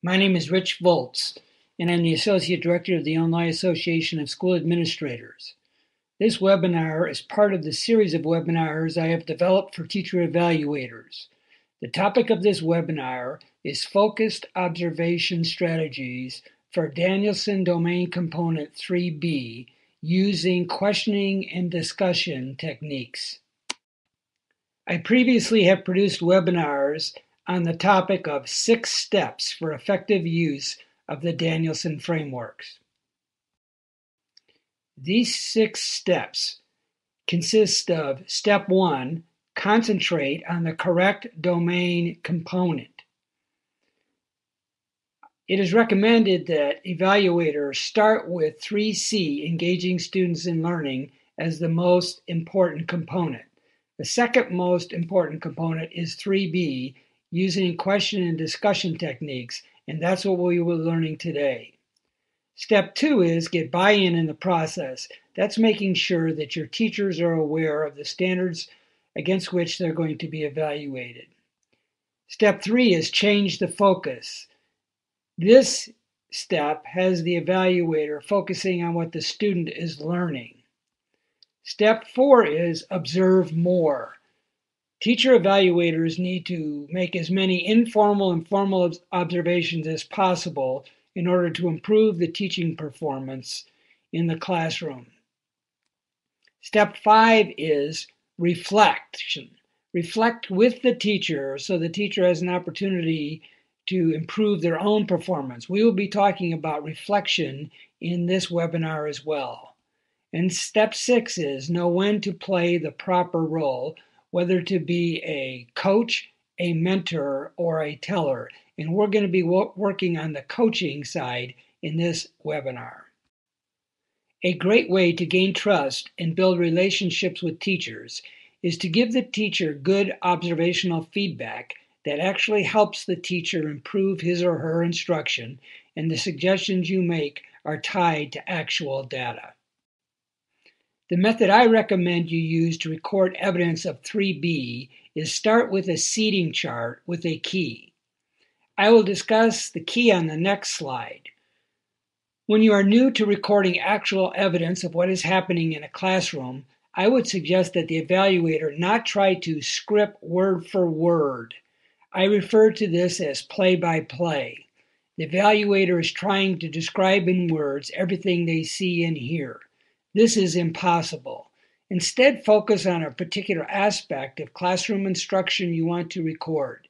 My name is Rich Voltz, and I'm the Associate Director of the Illinois Association of School Administrators. This webinar is part of the series of webinars I have developed for teacher evaluators. The topic of this webinar is Focused Observation Strategies for Danielson Domain Component 3B using questioning and discussion techniques. I previously have produced webinars on the topic of 6 steps for effective use of the Danielson Frameworks. These 6 steps consist of Step 1, concentrate on the correct domain component. It is recommended that evaluators start with 3C, engaging students in learning, as the most important component. The second most important component is 3B, using question and discussion techniques, and that's what we will be learning today. Step 2 is get buy-in in the process. That's making sure that your teachers are aware of the standards against which they're going to be evaluated. Step 3 is change the focus. This step has the evaluator focusing on what the student is learning. Step 4 is observe more. Teacher evaluators need to make as many informal and formal observations as possible in order to improve the teaching performance in the classroom. Step 5 is reflection. Reflect with the teacher so the teacher has an opportunity to improve their own performance. We will be talking about reflection in this webinar as well. And step 6 is know when to play the proper role, whether to be a coach, a mentor, or a teller. And we're going to be working on the coaching side in this webinar. A great way to gain trust and build relationships with teachers is to give the teacher good observational feedback that actually helps the teacher improve his or her instruction, and the suggestions you make are tied to actual data. The method I recommend you use to record evidence of 3B is start with a seating chart with a key. I will discuss the key on the next slide. When you are new to recording actual evidence of what is happening in a classroom, I would suggest that the evaluator not try to script word for word. I refer to this as play-by-play. The evaluator is trying to describe in words everything they see and hear. This is impossible. Instead, focus on a particular aspect of classroom instruction you want to record.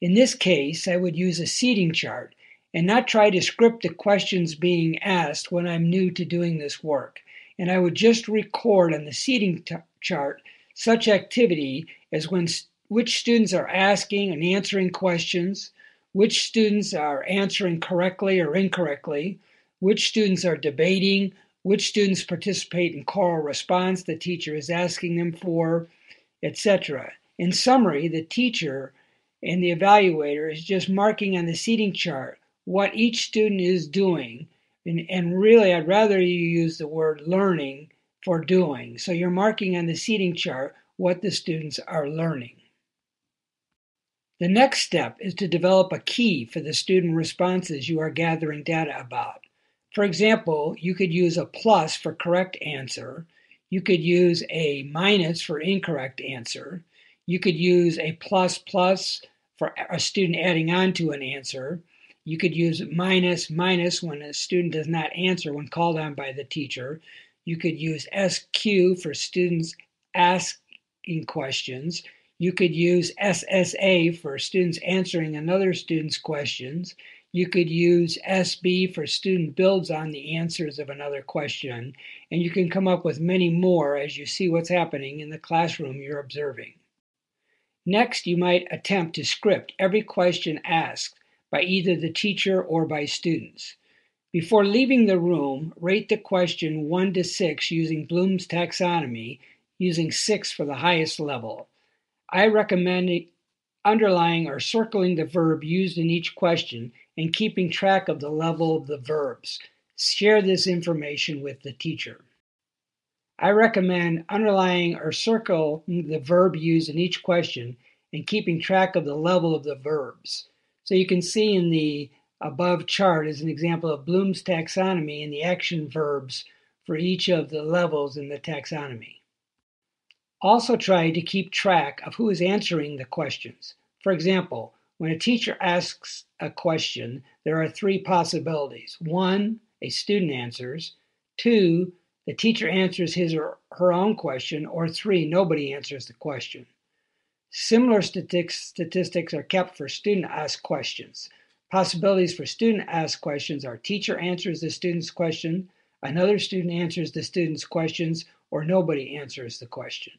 In this case, I would use a seating chart and not try to script the questions being asked when I'm new to doing this work. And I would just record on the seating chart such activity as which students are asking and answering questions, which students are answering correctly or incorrectly, which students are debating, which students participate in choral response the teacher is asking them for, etc. In summary, the teacher and the evaluator is just marking on the seating chart what each student is doing, and really I'd rather you use the word learning for doing. So you're marking on the seating chart what the students are learning. The next step is to develop a key for the student responses you are gathering data about. For example, you could use a plus for correct answer. You could use a minus for incorrect answer. You could use a plus plus for a student adding on to an answer. You could use minus minus when a student does not answer when called on by the teacher. You could use SQ for students asking questions. You could use SSA for students answering another student's questions. You could use SB for student builds on the answers of another question, and you can come up with many more as you see what's happening in the classroom you're observing. Next, you might attempt to script every question asked by either the teacher or by students. Before leaving the room, rate the question 1 to 6 using Bloom's taxonomy, using 6 for the highest level. I recommend underlining or circling the verb used in each question and keeping track of the level of the verbs. Share this information with the teacher. I recommend underlining or circling the verb used in each question and keeping track of the level of the verbs. So you can see in the above chart is an example of Bloom's taxonomy and the action verbs for each of the levels in the taxonomy. Also try to keep track of who is answering the questions. For example, when a teacher asks a question, there are three possibilities. 1, a student answers. 2, the teacher answers his or her own question. Or 3, nobody answers the question. Similar statistics are kept for student-asked questions. Possibilities for student-asked questions are teacher answers the student's question, another student answers the student's questions, or nobody answers the question.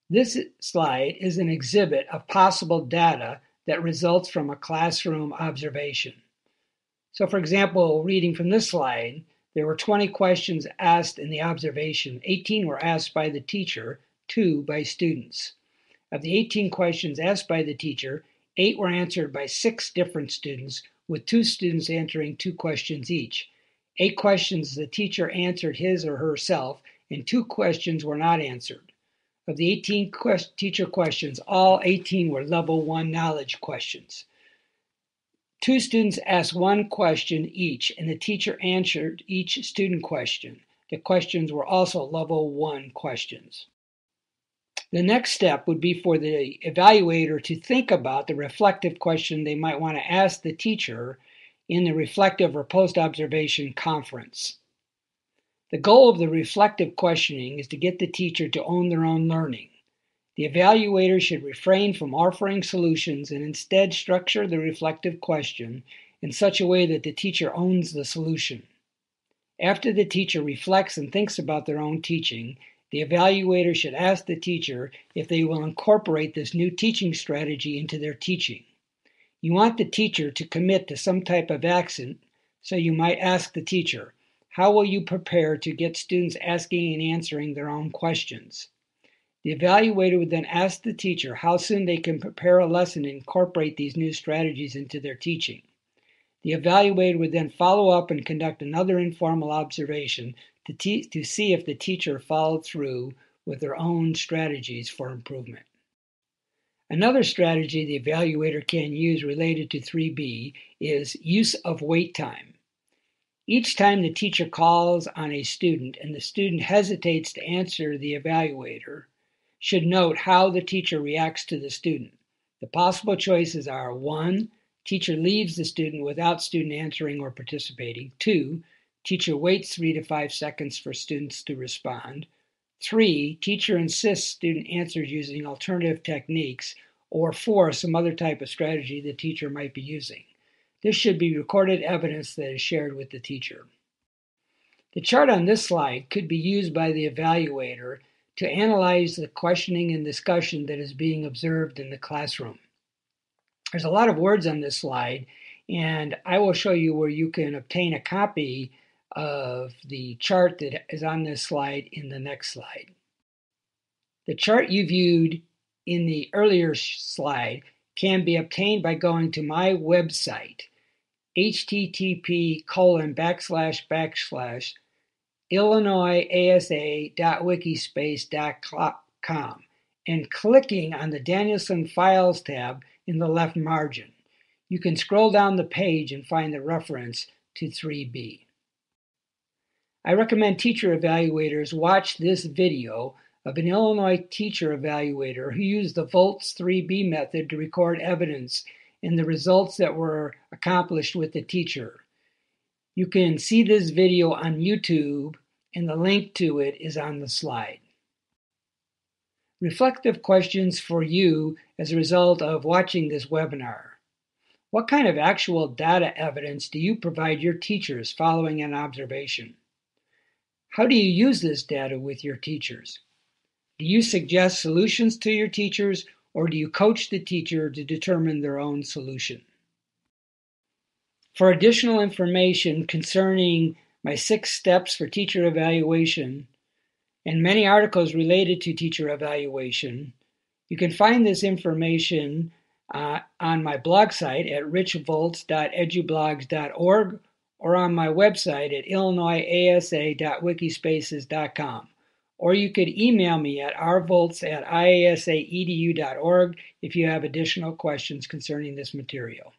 This slide is an exhibit of possible data that results from a classroom observation. So for example, reading from this slide, there were 20 questions asked in the observation. 18 were asked by the teacher, 2 by students. Of the 18 questions asked by the teacher, 8 were answered by 6 different students, with 2 students answering 2 questions each. 8 questions the teacher answered his or herself, and 2 questions were not answered. Of the 18 teacher questions, all 18 were level 1 knowledge questions. 2 students asked 1 question each, and the teacher answered each student question. The questions were also level 1 questions. The next step would be for the evaluator to think about the reflective question they might want to ask the teacher in the reflective or post-observation conference. The goal of the reflective questioning is to get the teacher to own their own learning. The evaluator should refrain from offering solutions and instead structure the reflective question in such a way that the teacher owns the solution. After the teacher reflects and thinks about their own teaching, the evaluator should ask the teacher if they will incorporate this new teaching strategy into their teaching. You want the teacher to commit to some type of action, so you might ask the teacher, how will you prepare to get students asking and answering their own questions? The evaluator would then ask the teacher how soon they can prepare a lesson and incorporate these new strategies into their teaching. The evaluator would then follow up and conduct another informal observation to see if the teacher followed through with their own strategies for improvement. Another strategy the evaluator can use related to 3B is use of wait time. Each time the teacher calls on a student and the student hesitates to answer, the evaluator should note how the teacher reacts to the student. The possible choices are 1, teacher leaves the student without student answering or participating. 2, teacher waits 3 to 5 seconds for students to respond. 3, teacher insists student answers using alternative techniques. Or 4, some other type of strategy the teacher might be using. This should be recorded evidence that is shared with the teacher. The chart on this slide could be used by the evaluator to analyze the questioning and discussion that is being observed in the classroom. There's a lot of words on this slide, and I will show you where you can obtain a copy of the chart that is on this slide in the next slide. The chart you viewed in the earlier slide can be obtained by going to my website, http://illinoisasa.wikispace.com, and clicking on the Danielson Files tab in the left margin. You can scroll down the page and find the reference to 3B. I recommend teacher evaluators watch this video of an Illinois teacher evaluator who used the Voltz 3B method to record evidence and the results that were accomplished with the teacher. You can see this video on YouTube, and the link to it is on the slide. Reflective questions for you as a result of watching this webinar. What kind of actual data evidence do you provide your teachers following an observation? How do you use this data with your teachers? Do you suggest solutions to your teachers, or do you coach the teacher to determine their own solution? For additional information concerning my 6 steps for teacher evaluation and many articles related to teacher evaluation, you can find this information on my blog site at richvoltz.edublogs.org or on my website at illinoisasa.wikispaces.com. Or you could email me at rvoltz@iasaedu.org if you have additional questions concerning this material.